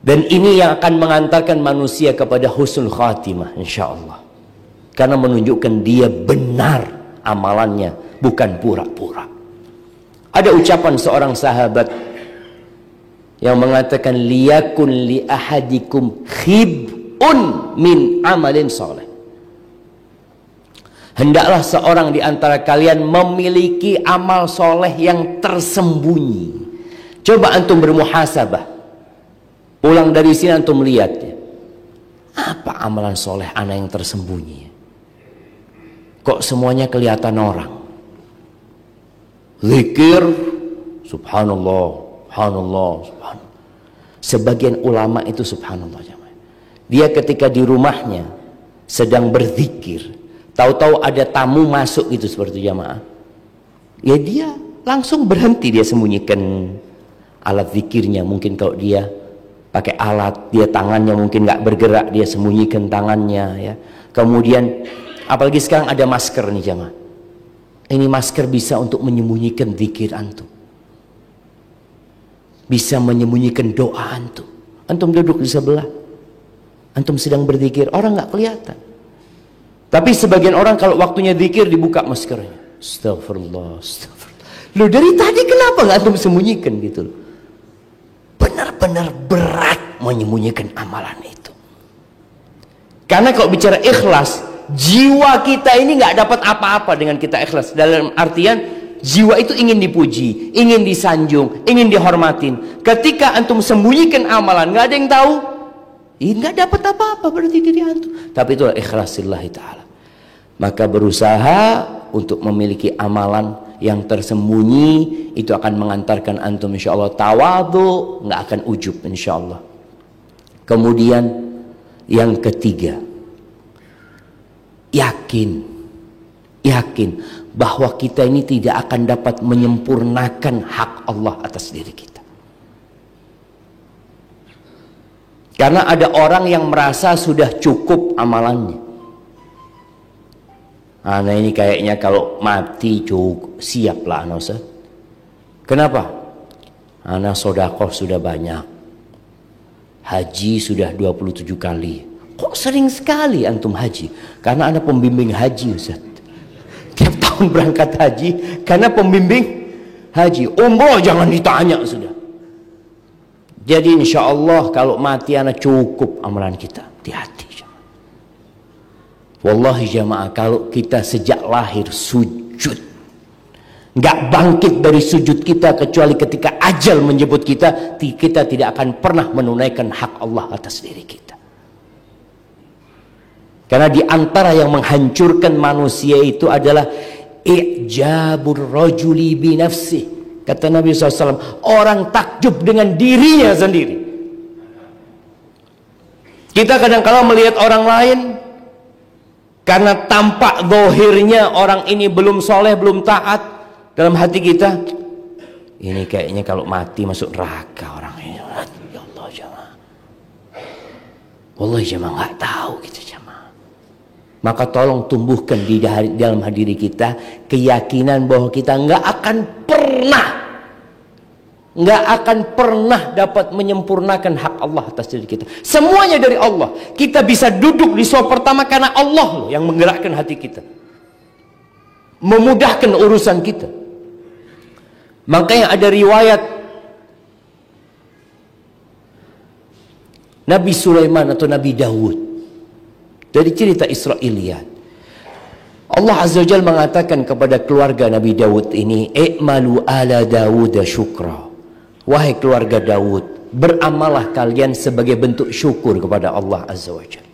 Dan ini yang akan mengantarkan manusia kepada husnul khatimah insyaallah. Karena menunjukkan dia benar amalannya, bukan pura-pura. Ada ucapan seorang sahabat yang mengatakan liyakun li ahadikum khib'un min amalin soleh. Hendaklah seorang di antara kalian memiliki amal soleh yang tersembunyi. Coba antum bermuhasabah. Pulang dari sini antum lihat ya. Apa amalan soleh anak yang tersembunyi? Kok semuanya kelihatan orang? Zikir, subhanallah, subhanallah, subhanallah. Sebagian ulama itu subhanallah. Dia ketika di rumahnya sedang berzikir, tahu-tahu ada tamu masuk gitu seperti jamaah. Ya dia langsung berhenti, dia sembunyikan alat zikirnya. Mungkin kalau dia pakai alat, dia tangannya mungkin nggak bergerak, dia sembunyikan tangannya ya. Kemudian apalagi sekarang ada masker nih jamaah. Ini masker bisa untuk menyembunyikan zikir antum. Bisa menyembunyikan doa antum. Antum duduk di sebelah, antum sedang berzikir, orang nggak kelihatan. Tapi sebagian orang kalau waktunya zikir dibuka maskernya. Astagfirullah, astagfirullah. Loh dari tadi kenapa nggak antum sembunyikan gitu loh? Benar-benar berat menyembunyikan amalan itu. Karena kalau bicara ikhlas, jiwa kita ini nggak dapat apa-apa dengan kita ikhlas. Dalam artian jiwa itu ingin dipuji, ingin disanjung, ingin dihormatin. Ketika antum sembunyikan amalan, nggak ada yang tahu, nggak dapat apa-apa berarti diri antum. Tapi itulah ikhlasillahi ta'ala. Maka berusaha untuk memiliki amalan yang tersembunyi, itu akan mengantarkan antum insyaallah tawadhu, nggak akan ujub insyaallah. Kemudian yang ketiga, yakin bahwa kita ini tidak akan dapat menyempurnakan hak Allah atas diri kita. Karena ada orang yang merasa sudah cukup amalannya. Nah ini kayaknya kalau mati cukup, siap lah anak Ustaz. Kenapa? Anak sodakoh sudah banyak, haji sudah 27 kali. Kok sering sekali antum haji? Karena ada pembimbing haji Ustaz. Tiap tahun berangkat haji karena pembimbing haji. Umroh jangan ditanya sudah. Jadi insya Allah kalau mati anak cukup amalan kita di hati. Wallahi jamaah, kalau kita sejak lahir sujud, nggak bangkit dari sujud kita kecuali ketika ajal menjemput kita, kita tidak akan pernah menunaikan hak Allah atas diri kita. Karena di antara yang menghancurkan manusia itu adalah i'jabur rajuli bi nafsi. Kata Nabi SAW, orang takjub dengan dirinya sendiri. Kita kadang-kala melihat orang lain, karena tampak zahirnya orang ini belum soleh, belum taat, dalam hati kita, ini kayaknya kalau mati masuk neraka orang Wallahi jemaah nggak tahu gitu jemaah. Maka tolong tumbuhkan di dalam diri kita keyakinan bahwa kita nggak akan pernah dapat menyempurnakan hak Allah atas diri kita. Semuanya dari Allah. Kita bisa duduk di soal pertama karena Allah loh yang menggerakkan hati kita, memudahkan urusan kita. Makanya ada riwayat Nabi Sulaiman atau Nabi Daud dari cerita Israiliyat. Allah Azza wa Jalla mengatakan kepada keluarga Nabi Daud ini, "I'malu ala Dawud syukra." Wahai keluarga Daud, beramalah kalian sebagai bentuk syukur kepada Allah Azza wa Jalla.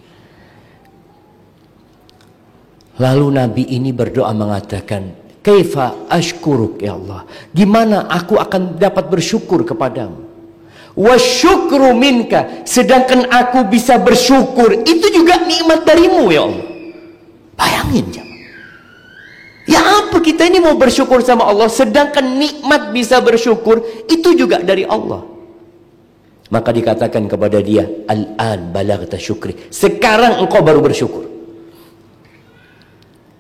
Lalu Nabi ini berdoa mengatakan, "Kaifa ashkuruk ya Allah? Gimana aku akan dapat bersyukur kepadamu? Wa syukru minka, sedangkan aku bisa bersyukur itu juga nikmat darimu ya Allah." Bayangin jemaah. Ya apa kita ini mau bersyukur sama Allah sedangkan nikmat bisa bersyukur itu juga dari Allah. Maka dikatakan kepada dia, "Al-an balaghta syukri." Sekarang engkau baru bersyukur.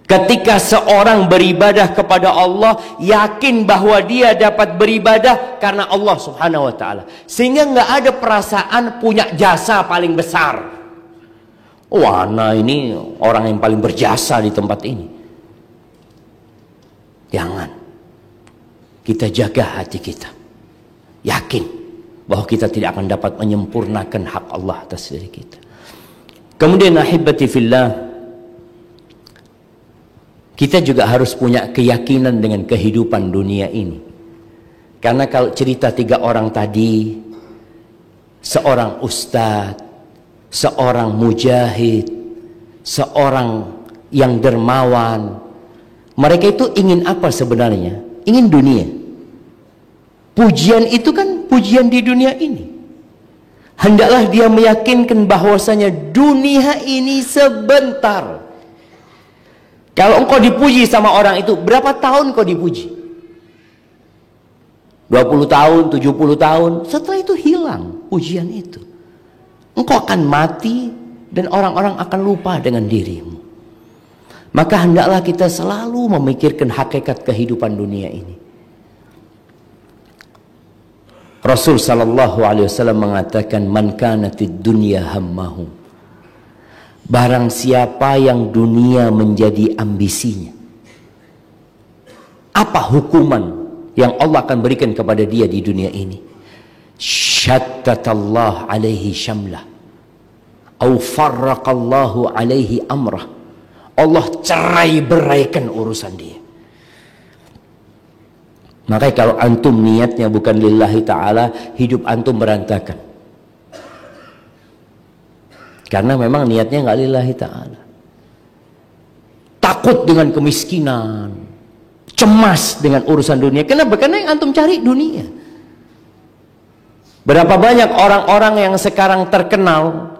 Ketika seorang beribadah kepada Allah, yakin bahwa dia dapat beribadah karena Allah Subhanahu wa taala. Sehingga nggak ada perasaan punya jasa paling besar. Wah, nah ini orang yang paling berjasa di tempat ini. Jangan. Kita jaga hati kita. Yakin bahwa kita tidak akan dapat menyempurnakan hak Allah atas diri kita. Kemudian ahibati fillah, kita juga harus punya keyakinan dengan kehidupan dunia ini. Karena kalau cerita 3 orang tadi, seorang ustadz, seorang mujahid, seorang yang dermawan, mereka itu ingin apa sebenarnya? Ingin dunia. Pujian itu kan pujian di dunia ini. Hendaklah dia meyakinkan bahwasanya dunia ini sebentar. Kalau engkau dipuji sama orang itu, berapa tahun kau dipuji? 20 tahun, 70 tahun. Setelah itu hilang pujian itu. Engkau akan mati dan orang-orang akan lupa dengan dirimu. Maka hendaklah kita selalu memikirkan hakikat kehidupan dunia ini. Rasul sallallahu alaihi wasallam mengatakan, "Man kanatid dunya hammahu." Barang siapa yang dunia menjadi ambisinya, apa hukuman yang Allah akan berikan kepada dia di dunia ini? Syattatallah alaihi syamlah, au farraqallahu alaihi amrah. Allah cerai beraikan urusan dia. Makanya kalau antum niatnya bukan lillahi ta'ala, hidup antum berantakan. Karena memang niatnya nggak lillahi ta'ala. Takut dengan kemiskinan, cemas dengan urusan dunia. Kenapa? Karena yang antum cari dunia. Berapa banyak orang-orang yang sekarang terkenal,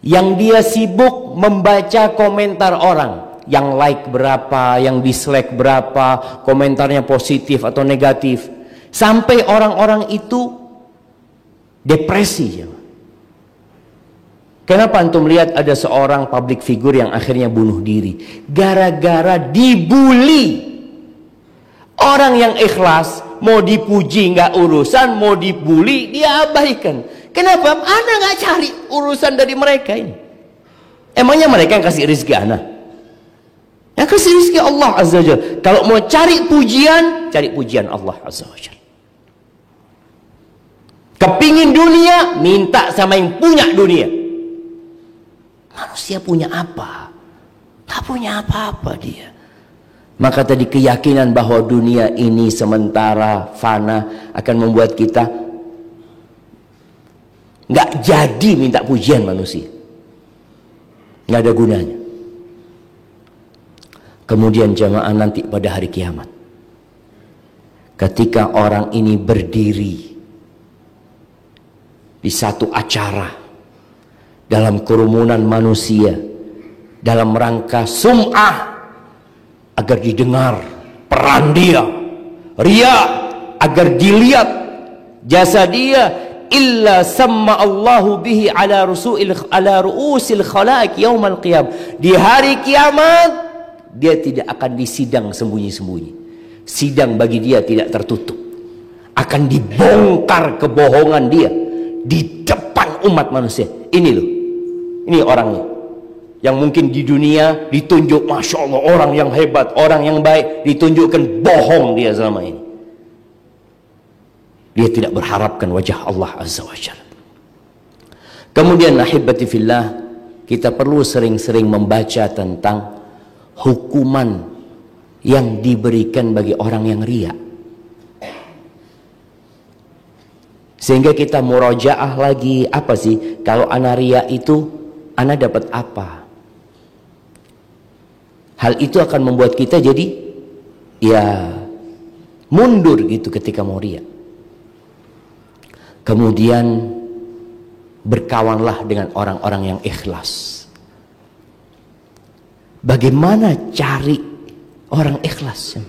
yang dia sibuk membaca komentar orang, yang like berapa, yang dislike berapa, komentarnya positif atau negatif, sampai orang-orang itu depresi. Kenapa antum lihat ada seorang public figure yang akhirnya bunuh diri? Gara-gara dibully. Orang yang ikhlas, mau dipuji nggak urusan, mau dibully dia abaikan. Kenapa? Anda nggak cari urusan dari mereka ini. Emangnya mereka yang kasih rezeki Anda? Yang kasih rezeki Allah Azza wa Jalla. Kalau mau cari pujian Allah Azza wa Jalla. Kepingin dunia, minta sama yang punya dunia. Manusia punya apa? Tak punya apa-apa dia. Maka tadi keyakinan bahwa dunia ini sementara, fana, akan membuat kita nggak jadi minta pujian manusia. Nggak ada gunanya. Kemudian jamaah nanti pada hari kiamat, ketika orang ini berdiri di satu acara dalam kerumunan manusia, dalam rangka sum'ah, agar didengar peran dia, ria, agar dilihat jasa dia, illa samma Allahu bihi ala ru'usil khalaiq yaumal qiyam. Di hari kiamat dia tidak akan disidang sembunyi-sembunyi. Sidang bagi dia tidak tertutup. Akan dibongkar kebohongan dia di depan umat manusia. Ini loh, ini orangnya yang mungkin di dunia ditunjuk Masya Allah orang yang hebat, orang yang baik, ditunjukkan bohong dia selama ini. Dia tidak berharapkan wajah Allah Azza wa Jalla. Kemudian ahibati fillah, kita perlu sering-sering membaca tentang hukuman yang diberikan bagi orang yang riya, sehingga kita murojaah lagi, apa sih kalau ana riya itu ana dapat apa. Hal itu akan membuat kita jadi ya mundur gitu ketika mau riya. Kemudian berkawanlah dengan orang-orang yang ikhlas. Bagaimana cari orang ikhlas?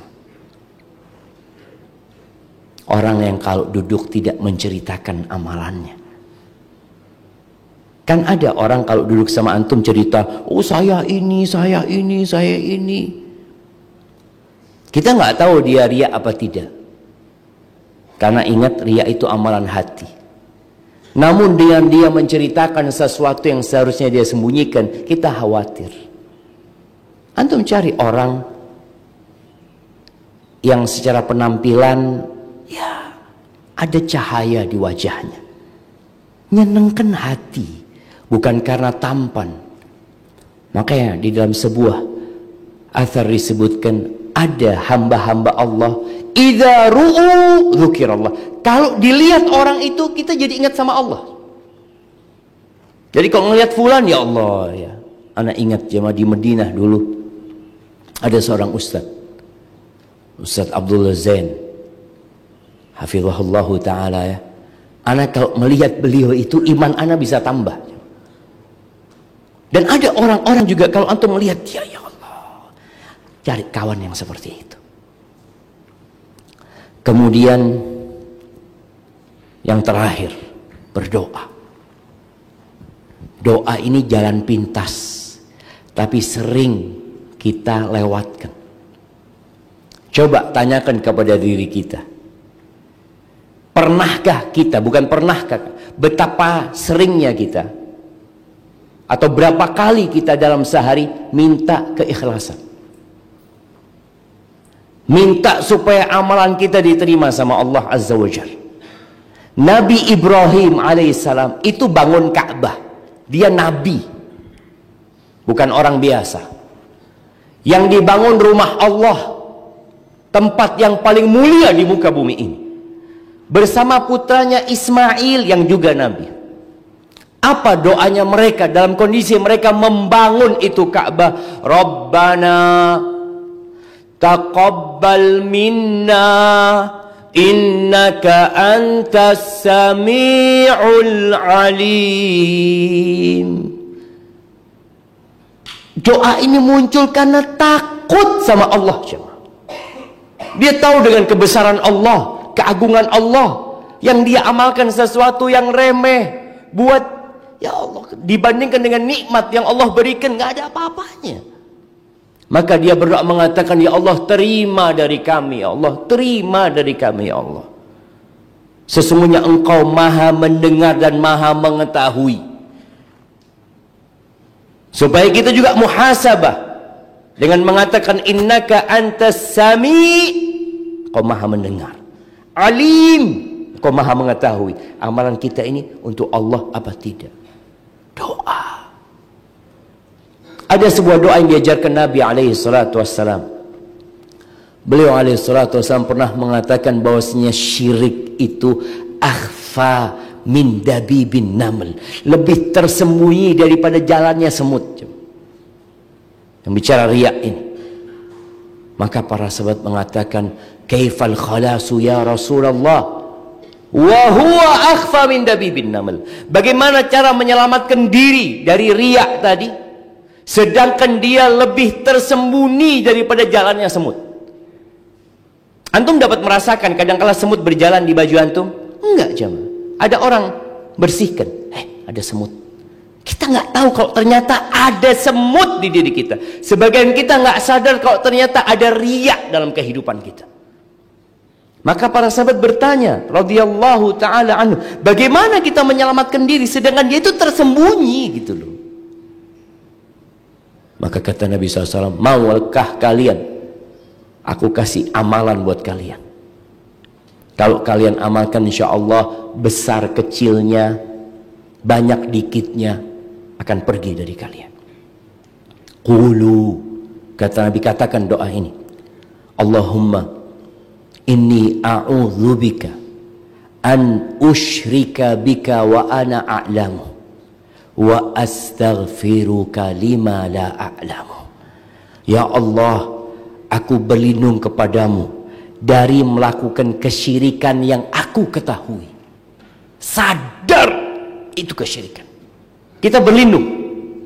Orang yang kalau duduk tidak menceritakan amalannya. Kan ada orang kalau duduk sama antum cerita, oh saya ini, saya ini, saya ini. Kita nggak tahu dia riya apa tidak. Karena ingat, riya itu amalan hati. Namun dengan dia menceritakan sesuatu yang seharusnya dia sembunyikan, kita khawatir. Antum cari orang yang secara penampilan ya ada cahaya di wajahnya, nyenengkan hati, bukan karena tampan. Makanya di dalam sebuah athar disebutkan ada hamba-hamba Allah idza ru'u dzukirallah. Kalau dilihat orang itu kita jadi ingat sama Allah. Jadi kalau ngelihat fulan, ya Allah ya, anak ingat jemaah di Madinah dulu ada seorang Ustaz Abdullah Zain hafizahullahu taala ya. Anak kalau melihat beliau itu iman anak bisa tambah. Dan ada orang-orang juga kalau antum melihat dia, ya Allah, cari kawan yang seperti itu. Kemudian yang terakhir, berdoa. Doa ini jalan pintas, tapi sering kita lewatkan. Coba tanyakan kepada diri kita, pernahkah kita, bukan pernahkah, betapa seringnya kita, atau berapa kali kita dalam sehari minta keikhlasan, minta supaya amalan kita diterima sama Allah Azza wa Jalla. Nabi Ibrahim alaihissalam itu bangun Ka'bah. Dia nabi, bukan orang biasa. Yang dibangun rumah Allah, tempat yang paling mulia di muka bumi ini, bersama putranya Ismail yang juga nabi. Apa doanya mereka dalam kondisi mereka membangun itu Ka'bah? Rabbana taqabbal minna innaka antas sami'ul alim. Doa ini muncul karena takut sama Allah. Dia tahu dengan kebesaran Allah, keagungan Allah, yang dia amalkan sesuatu yang remeh buat, ya Allah, dibandingkan dengan nikmat yang Allah berikan, nggak ada apa-apanya. Maka dia berdoa mengatakan, ya Allah, terima dari kami, ya Allah, terima dari kami, ya Allah. Sesungguhnya Engkau maha mendengar dan maha mengetahui. Supaya kita juga muhasabah dengan mengatakan innaka antas sami, Engkau maha mendengar, alim, Engkau maha mengetahui. Amalan kita ini untuk Allah apa tidak? Doa. Ada sebuah doa yang diajarkan Nabi alaihi salatu wassalam. Beliau alaihi salatu wassalam pernah mengatakan bahwasanya syirik itu akhfa min dabibin naml, lebih tersembunyi daripada jalannya semut. Yang bicara riya ini. Maka para sahabat mengatakan, kaifal khalasu ya Rasulullah? Wa huwa akhfa min dabibin naml. Bagaimana cara menyelamatkan diri dari riya tadi, sedangkan dia lebih tersembunyi daripada jalannya semut? Antum dapat merasakan kadang-kala semut berjalan di baju antum? Enggak, jemaah. ada orang bersihkan, ada semut. Kita nggak tahu kalau ternyata ada semut di diri kita. Sebagian kita nggak sadar kalau ternyata ada riya dalam kehidupan kita. Maka para sahabat bertanya, radhiyallahu taala anhu, bagaimana kita menyelamatkan diri sedangkan dia itu tersembunyi gitu loh. Maka kata Nabi SAW, maukah kalian aku kasih amalan buat kalian? Kalau kalian amalkan, insya Allah besar kecilnya, banyak dikitnya akan pergi dari kalian. Qulu, kata Nabi, katakan doa ini, Allahumma inni a'udzubika an usyrika bika wa ana a'lamu wa astaghfiruka lima la a'lamu. Ya Allah, aku berlindung kepadamu dari melakukan kesyirikan yang aku ketahui. Sadar itu kesyirikan. Kita berlindung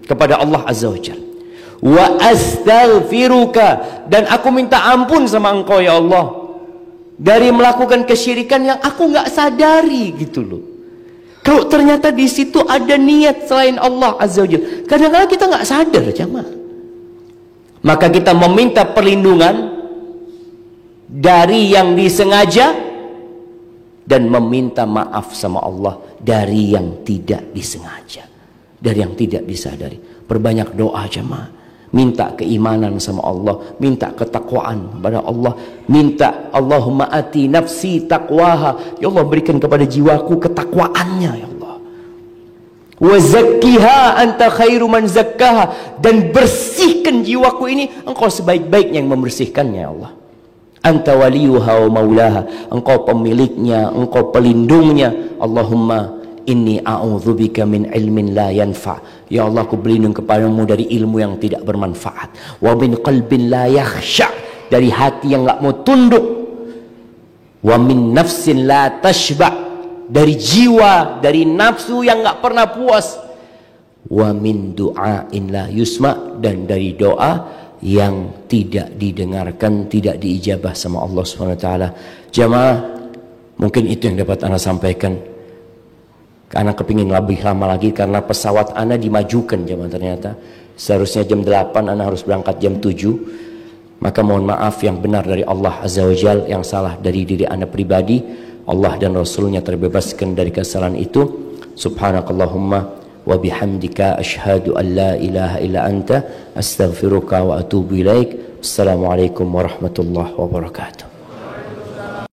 kepada Allah Azza wa Jalla. Wa astaghfiruka, dan aku minta ampun sama engkau ya Allah dari melakukan kesyirikan yang aku nggak sadari gitu loh. Kalau ternyata di situ ada niat selain Allah Azza wa Jalla, kadang-kadang kita nggak sadar, jamaah. Maka kita meminta perlindungan dari yang disengaja dan meminta maaf sama Allah dari yang tidak disengaja, dari yang tidak disadari. Perbanyak doa jemaah, minta keimanan sama Allah, minta ketakwaan kepada Allah, minta Allahumma ati nafsi taqwaha, ya Allah berikan kepada jiwaku ketakwaannya ya Allah. Wa zakkiha anta khairu man zakkaha, dan bersihkan jiwaku ini, engkau sebaik-baiknya yang membersihkannya ya Allah. Anta waliyuha wa maulaha, engkau pemiliknya, engkau pelindungnya. Allahumma inni a'udzubika min ilmin la yanfa, ya Allah aku berlindung kepadamu dari ilmu yang tidak bermanfaat. Wa min qalbin la yakhsha, dari hati yang enggak mau tunduk. Wa min nafsin la tashba, dari jiwa, dari nafsu yang enggak pernah puas. Wa min du'ain la yusma, dan dari doa yang tidak didengarkan, tidak diijabah sama Allah SWT. Jamaah, mungkin itu yang dapat Ana sampaikan. Karena kepingin lebih lama lagi, karena pesawat Ana dimajukan jamaah. Ternyata seharusnya jam 8, Ana harus berangkat jam 7. Maka mohon maaf, yang benar dari Allah Azza wa Jal, yang salah dari diri Ana pribadi. Allah dan Rasulnya terbebaskan dari kesalahan itu. Subhanakallahumma wa bihamdika asyhadu an la ilaha illa anta astaghfiruka wa atubu ilaik. Assalamualaikum warahmatullahi wabarakatuh.